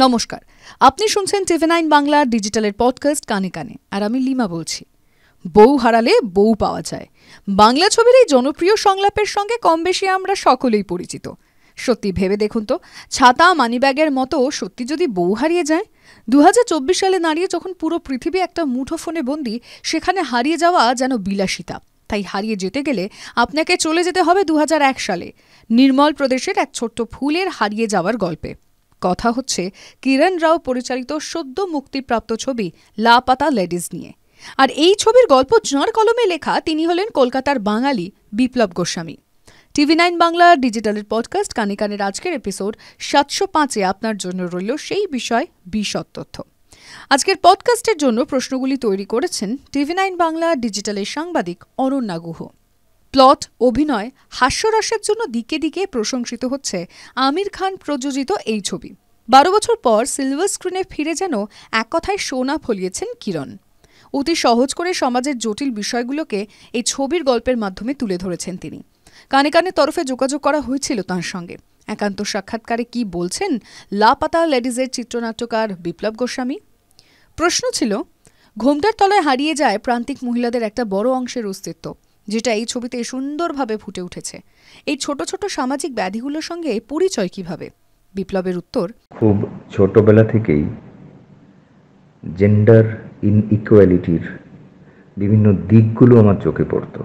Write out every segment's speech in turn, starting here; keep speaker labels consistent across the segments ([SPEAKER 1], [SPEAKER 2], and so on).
[SPEAKER 1] নমস্কার, আপনি শুনছেন TV9 বাংলার ডিজিটালের পডকাস্ট কানে কানে, আর আমি লিমা বলছি। বউ হারালে বউ পাওয়া যায়, বাংলা ছবির এই জনপ্রিয় সংলাপের সঙ্গে কম বেশি আমরা সকলেই পরিচিত। সত্যি ভেবে দেখুন তো, ছাতা মানিব্যাগের মতো সত্যি যদি বউ হারিয়ে যায়। 2024 সালে দাঁড়িয়ে যখন পুরো পৃথিবী একটা মুঠোফোনে বন্দি, সেখানে হারিয়ে যাওয়া যেন বিলাসিতা। তাই হারিয়ে যেতে গেলে আপনাকে চলে যেতে হবে 2001 সালে, নির্মল প্রদেশের এক ছোট্ট ফুলের হারিয়ে যাওয়ার গল্পে। কথা হচ্ছে কিরণ রাও পরিচালিত সদ্য মুক্তিপ্রাপ্ত ছবি লাপাতা লেডিজ নিয়ে। আর এই ছবির গল্প যাঁর কলমে লেখা, তিনি হলেন কলকাতার বাঙালি বিপ্লব গোস্বামী। TV9 বাংলার ডিজিটালের পডকাস্ট কানে কানের আজকের এপিসোড 705-এ আপনার জন্য রইল সেই বিষয় বিশদ তথ্য। আজকের পডকাস্টের জন্য প্রশ্নগুলি তৈরি করেছেন TV9 বাংলা ডিজিটালের সাংবাদিক অরণ্যা গুহ। প্লট, অভিনয়, হাস্যরসের জন্য দিকে দিকে প্রশংসিত হচ্ছে আমির খান প্রযোজিত এই ছবি। 12 বছর পর সিলভার স্ক্রিনে ফিরে যেন এক কথায় সোনা ফলিয়েছেন কিরণ। অতি সহজ করে সমাজের জটিল বিষয়গুলোকে এই ছবির গল্পের মাধ্যমে তুলে ধরেছেন তিনি। কানে কানে তরফে যোগাযোগ করা হয়েছিল তাঁর সঙ্গে। একান্ত সাক্ষাৎকারে কি বলছেন লাপাতা লেডিজের চিত্রনাট্যকার বিপ্লব গোস্বামী? প্রশ্ন ছিল, ঘোমটার তলায় হারিয়ে যায় প্রান্তিক মহিলাদের একটা বড় অংশের অস্তিত্ব, যেটা এই ছবিতে সুন্দরভাবে ফুটে উঠেছে। এই ছোট ছোট সামাজিক ব্যাধিগুলোর সঙ্গে পরিচয় কিভাবে? বিপ্লবের উত্তর,
[SPEAKER 2] খুব ছোটবেলা থেকেই জেন্ডার ইনইকুয়ালিটির বিভিন্ন দিকগুলো আমার চোখে পড়ত।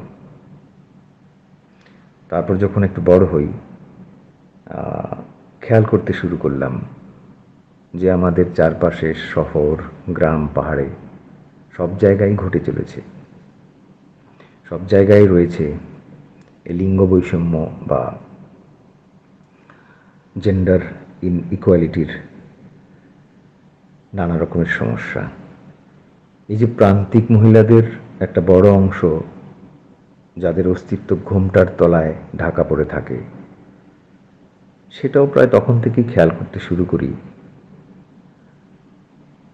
[SPEAKER 2] তারপর যখন একটু বড় হই, খেয়াল করতে শুরু করলাম যে আমাদের চারপাশে শহর, গ্রাম, পাহাড়ে সব জায়গায় ঘটে চলেছে। সব জায়গায় রয়েছে লিঙ্গ বৈষম্য বা জেন্ডার ইনইকুয়ালিটির নানা রকমের সমস্যা। এই যে প্রান্তিক মহিলাদের একটা বড় অংশ, যাদের অস্তিত্ব ঘোমটার তলায় ঢাকা পড়ে থাকে, সেটাও প্রায় তখন থেকেই খেয়াল করতে শুরু করি।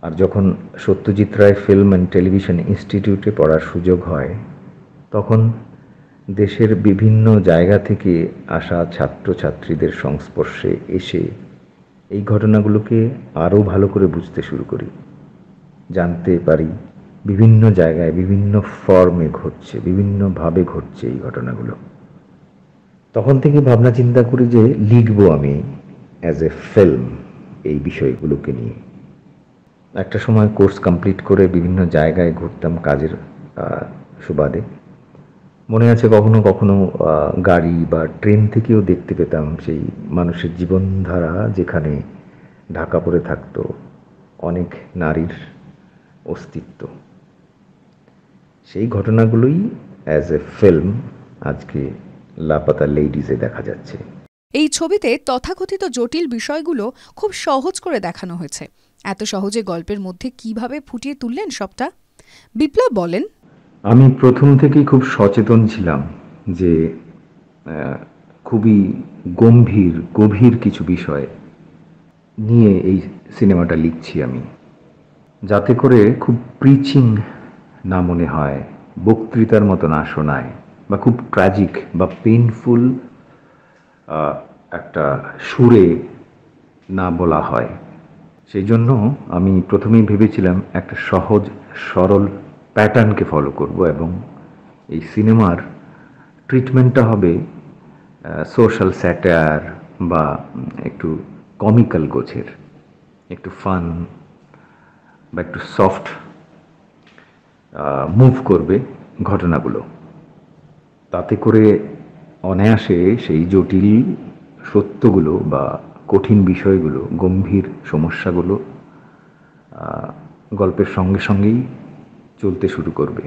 [SPEAKER 2] আর যখন Satyajit Ray film and television ইনস্টিটিউটে পড়ার সুযোগ হয়, তখন দেশের বিভিন্ন জায়গা থেকে আসা ছাত্রছাত্রীদের সংস্পর্শে এসে এই ঘটনাগুলোকে আরও ভালো করে বুঝতে শুরু করি, জানতে পারি বিভিন্ন জায়গায় বিভিন্ন ফর্মে ঘটছে, বিভিন্নভাবে ঘটছে এই ঘটনাগুলো। তখন থেকে ভাবনা চিন্তা করি যে লিখবো আমি অ্যাজ এ ফিল্ম এই বিষয়গুলোকে নিয়ে। একটা সময় কোর্স কমপ্লিট করে বিভিন্ন জায়গায় ঘুরতাম কাজের সুবাদে। মনে আছে কখনো কখনো গাড়ি বা ট্রেন থেকেও দেখতে পেতাম সেই মানুষের জীবনধারা, যেখানে ঢাকা পড়ে থাকতো অনেক নারীর অস্তিত্ব। সেই ঘটনাগুলোই অ্যাজ এ ফিল্ম আজকে লাপাতা লেডিজে দেখা যাচ্ছে।
[SPEAKER 1] এই ছবিতে তথাকথিত জটিল বিষয়গুলো খুব সহজ করে দেখানো হয়েছে। এত সহজে গল্পের মধ্যে কিভাবে ফুটিয়ে তুললেন সবটা? বিপ্লব বলেন,
[SPEAKER 2] আমি প্রথম থেকেই খুব সচেতন ছিলাম যে খুবই গভীর কিছু বিষয় নিয়ে এই সিনেমাটা লিখছি আমি, যাতে করে খুব প্রিচিং না মনে হয়, বক্তৃতার মতো না শোনায়, বা খুব ট্র্যাজিক বা পেইনফুল একটা সুরে না বলা হয়। সেই জন্য আমি প্রথমেই ভেবেছিলাম একটা সহজ সরল প্যাটার্নকে ফলো করব, এবং এই সিনেমার ট্রিটমেন্টটা হবে সোশ্যাল স্যাটায়ার বা একটু কমিক্যাল গোছের, একটু ফান বা একটু সফট মুভ করবে ঘটনাগুলো। তাতে করে অনায়াসে সেই জটিল সত্যগুলো বা কঠিন বিষয়গুলো, গম্ভীর সমস্যাগুলো গল্পের সঙ্গে সঙ্গেই চলতে শুরু করবে,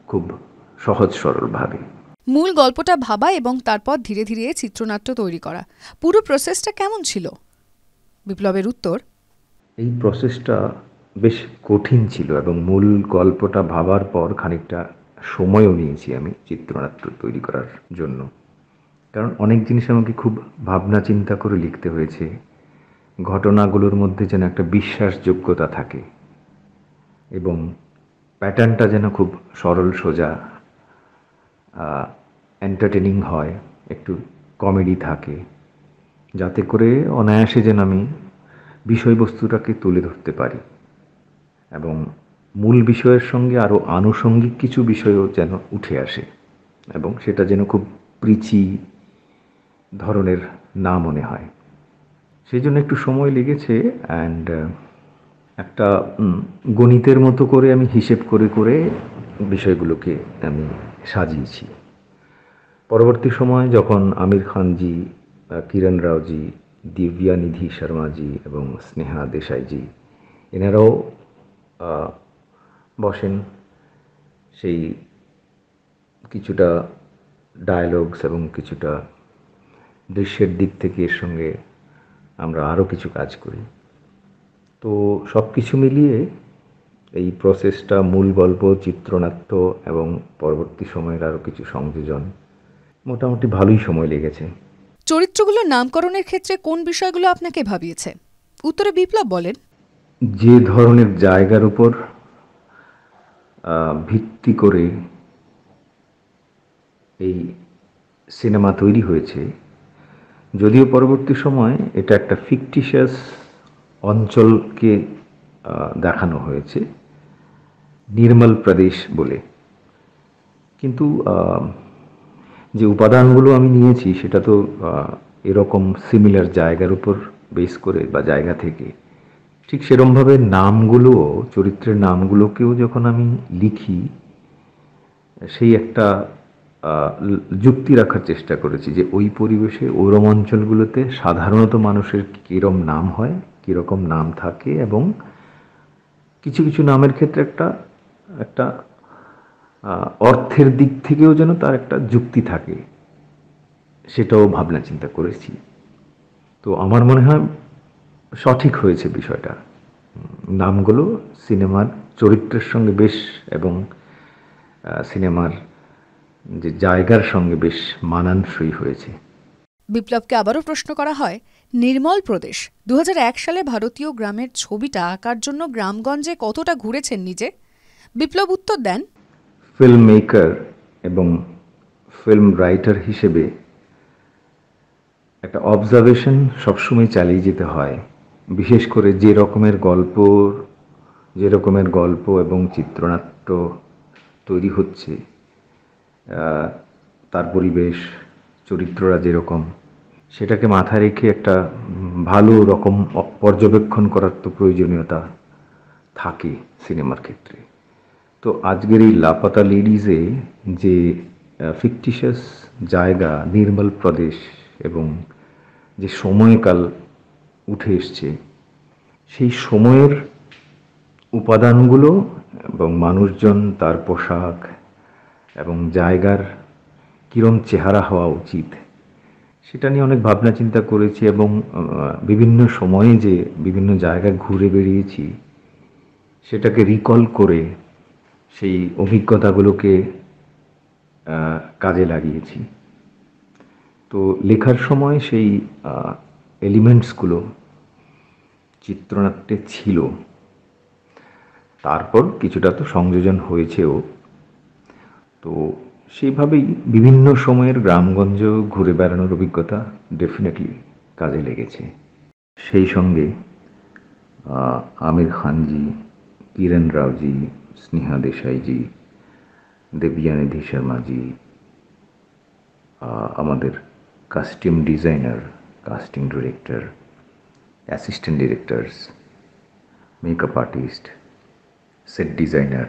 [SPEAKER 2] খুব সহজ সরলভাবে।
[SPEAKER 1] মূল গল্পটা ভাবা এবং তারপর ধীরে ধীরে চিত্রনাট্য তৈরি করা, পুরো প্রসেসটা কেমন ছিল? বিপ্লবের উত্তর,
[SPEAKER 2] এই প্রসেসটা বেশ কঠিন ছিল, এবং মূল গল্পটা ভাবার পর খানিকটা সময়ও নিয়েছি আমি চিত্রনাট্য তৈরি করার জন্য। কারণ অনেক জিনিস আমাকে খুব ভাবনা চিন্তা করে লিখতে হয়েছে। ঘটনাগুলোর মধ্যে যেন একটা বিশ্বাসযোগ্যতা থাকে, এবং প্যাটার্নটা যেন খুব সরল সোজা, এন্টারটেনিং হয়, একটু কমেডি থাকে, যাতে করে অনায়াসে যেন আমি বিষয়বস্তুটাকে তুলে ধরতে পারি এবং মূল বিষয়ের সঙ্গে আরও আনুষঙ্গিক কিছু বিষয়ও যেন উঠে আসে এবং সেটা যেন খুব প্রিচি ধরনের না মনে হয়। সেই জন্য একটু সময় লেগেছে অ্যান্ড একটা গণিতের মতো করে আমি হিসেব করে করে বিষয়গুলোকে আমি সাজিয়েছি। পরবর্তী সময় যখন আমির খানজি, কিরণ রাওজি, দিব্যা নিধি শর্মাজি এবং স্নেহা দেশাইজি এনারাও বসেন, সেই কিছুটা ডায়ালগস এবং কিছুটা দৃশ্যের দিক থেকে এর সঙ্গে আমরা আরও কিছু কাজ করি। তো সব কিছু মিলিয়ে এই প্রসেসটা মূল গল্প, চিত্রনাট্য এবং পরবর্তী সময়ের আরও কিছু সংযোজন মোটামুটি ভালোই সময় লেগেছে।
[SPEAKER 1] চরিত্রগুলোর নামকরণের ক্ষেত্রে কোন বিষয়গুলো আপনাকে ভাবিয়েছে? উত্তরে বিপ্লব বলেন,
[SPEAKER 2] যে ধরনের জায়গার উপর ভিত্তি করে এই সিনেমা তৈরি হয়েছে, যদিও পরবর্তী সময় এটা একটা ফিকটিশিয়াস অঞ্চলকে দেখানো হয়েছে, নির্মল প্রদেশ বলে, কিন্তু যে উপাদানগুলো আমি নিয়েছি সেটা তো এরকম সিমিলার জায়গার উপর বেস করে বা জায়গা থেকে। ঠিক সেরকমভাবে নামগুলোও, চরিত্রের নামগুলোকেও যখন আমি লিখি, সেই একটা যুক্তি রাখার চেষ্টা করেছি যে ওই পরিবেশে ওরম অঞ্চলগুলোতে সাধারণত মানুষের কীরকম নাম হয়, কীরকম নাম থাকে এবং কিছু কিছু নামের ক্ষেত্রে একটা একটা অর্থের দিক থেকেও যেন তার একটা যুক্তি থাকে, সেটাও ভাবনা চিন্তা করেছি। তো আমার মনে হয় সঠিক হয়েছে বিষয়টা। নামগুলো সিনেমার চরিত্রের সঙ্গে বেশ এবং সিনেমার যে জায়গার সঙ্গে বেশ মানানসই হয়েছে।
[SPEAKER 1] বিপ্লবকে আবারও প্রশ্ন করা হয়, নির্মল প্রদেশ 2001 সালে ভারতীয় গ্রামের ছবিটা আঁকার জন্য গ্রামগঞ্জে কতটা ঘুরেছেন নিজে? বিপ্লব উত্তর দেন,
[SPEAKER 2] ফিল্ম মেকার এবং ফিল্ম রাইটার হিসেবে একটা অবজারভেশন সবসময় চালিয়ে যেতে হয়, বিশেষ করে যে রকমের গল্প এবং চিত্রনাট্য তৈরি হচ্ছে, তার পরিবেশ, চরিত্ররা যেরকম, সেটাকে মাথায় রেখে একটা ভালো রকম পর্যবেক্ষণ করার তো প্রয়োজনীয়তা থাকে সিনেমার ক্ষেত্রে। তো আজকের এই লাপাতা লেডিজে যে ফিকটিশিয়াস জায়গা নির্মল প্রদেশ এবং যে সময়কাল উঠে এসছে, সেই সময়ের উপাদানগুলো এবং মানুষজন, তার পোশাক এবং জায়গার কীরম চেহারা হওয়া উচিত, সেটা নিয়ে অনেক ভাবনা চিন্তা করেছি এবং বিভিন্ন সময়ে যে বিভিন্ন জায়গায় ঘুরে বেরিয়েছি সেটাকে রিকল করে সেই অভিজ্ঞতাগুলোকে কাজে লাগিয়েছি। তো লেখার সময় সেই এলিমেন্টসগুলো চিত্রনাট্যে ছিল, তারপর কিছুটা তো সংযোজন হয়েছেও। তো সেইভাবেই বিভিন্ন সময়ের গ্রামগঞ্জ ঘুরে বেড়ানোর অভিজ্ঞতা ডেফিনেটলি কাজে লেগেছে। সেই সঙ্গে আমির খানজি, কিরণ রাওজি, স্নেহা দেশাইজি, দিব্যা নিধি শর্মাজি, আমাদের costume designer, casting director, assistant directors, makeup artist, set designer,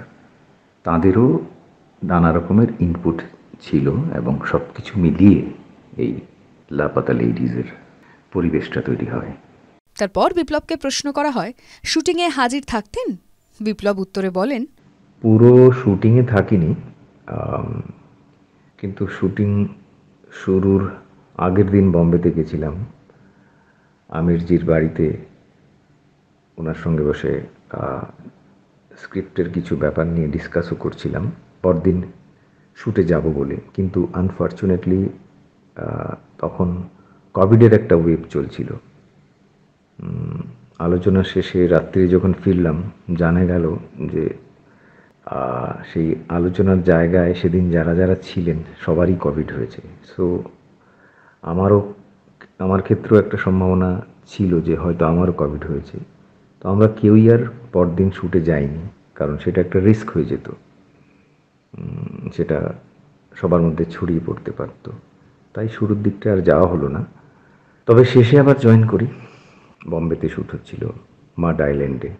[SPEAKER 2] তাঁদেরও নানা রকমের ইনপুট ছিল এবং সব কিছু মিলিয়ে এই লাপাতা লেডিজের পরিবেশটা তৈরি হয়।
[SPEAKER 1] তারপর বিপ্লবকে প্রশ্ন করা হয়, শুটিংয়ে হাজির থাকতেন? বিপ্লব উত্তরে বলেন,
[SPEAKER 2] পুরো শুটিংয়ে থাকিনি, কিন্তু শুটিং শুরুর আগের দিন বম্বেতে গেছিলাম আমিরজির বাড়িতে, ওনার সঙ্গে বসে স্ক্রিপ্টের কিছু ব্যাপার নিয়ে ডিসকাসও করছিলাম পরদিন শ্যুটে যাব বলে। কিন্তু আনফর্চুনেটলি তখন কোভিডের একটা ওয়েভ চলছিল। আলোচনা শেষে রাত্রে যখন ফিরলাম জানা গেল যে সেই আলোচনার জায়গায় সেদিন যারা যারা ছিলেন সবারই কোভিড হয়েছে। সো আমার ক্ষেত্রেও একটা সম্ভাবনা ছিল যে হয়তো আমারও কোভিড হয়েছে, তো আমরা কেউই আর পরদিন শুটে যাইনি, কারণ সেটা একটা রিস্ক হয়ে যেত, সেটা সবার মধ্যে ছড়িয়ে পড়তে পারত। তাই শুরুর দিকটা আর যাওয়া হলো না। তবে শেষে আবার জয়েন করি, বম্বেতে শ্যুট হচ্ছিল মাড আইল্যান্ডে।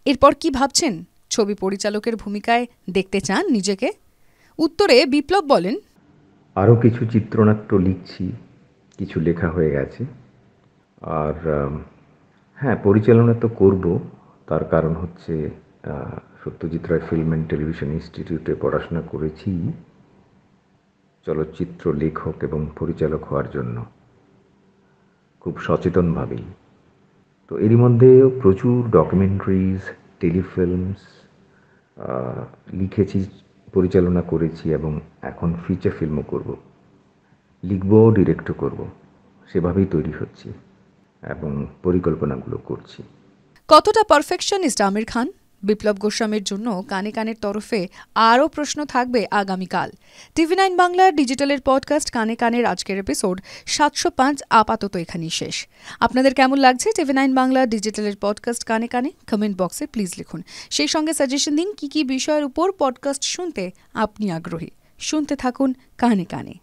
[SPEAKER 1] এরপর কি ভাবছেন? ছবি পরিচালকের ভূমিকায় দেখতে চান নিজেকে? উত্তরে বিপ্লব বলেন,
[SPEAKER 2] আরও কিছু চিত্রনাট্য লিখছি, কিছু লেখা হয়ে গেছে। আর হ্যাঁ, পরিচালনা তো করব। তার কারণ হচ্ছে Satyajit Ray film and television ইনস্টিটিউটে পড়াশোনা করেছি চলচ্চিত্র লেখক এবং পরিচালক হওয়ার জন্য, খুব সচেতনভাবেই। তো এরই মধ্যেও প্রচুর ডকুমেন্টারিজ, টেলিফিল্মস লিখেছি, পরিচালনা করেছি এবং এখন ফিচার ফিল্মও করব, লিখব, ডিরেক্টও করব। সেভাবেই তৈরি হচ্ছে এবং পরিকল্পনাগুলো করছি।
[SPEAKER 1] কতটা পারফেকশনিস্ট আমির খান? বিপ্লব গোস্বামীর জন্য কানে কানের তরফে আরও প্রশ্ন থাকবে আগামীকাল। TV9 বাংলার ডিজিটালের পডকাস্ট কানে কানের আজকের এপিসোড 705 আপাতত এখানেই শেষ। আপনাদের কেমন লাগছে TV9 বাংলার ডিজিটালের পডকাস্ট কানে কানে? কমেন্ট বক্সে প্লিজ লিখুন। সেই সঙ্গে সাজেশন দিন কি কি বিষয়ের উপর পডকাস্ট শুনতে আপনি আগ্রহী। শুনতে থাকুন কানে কানে।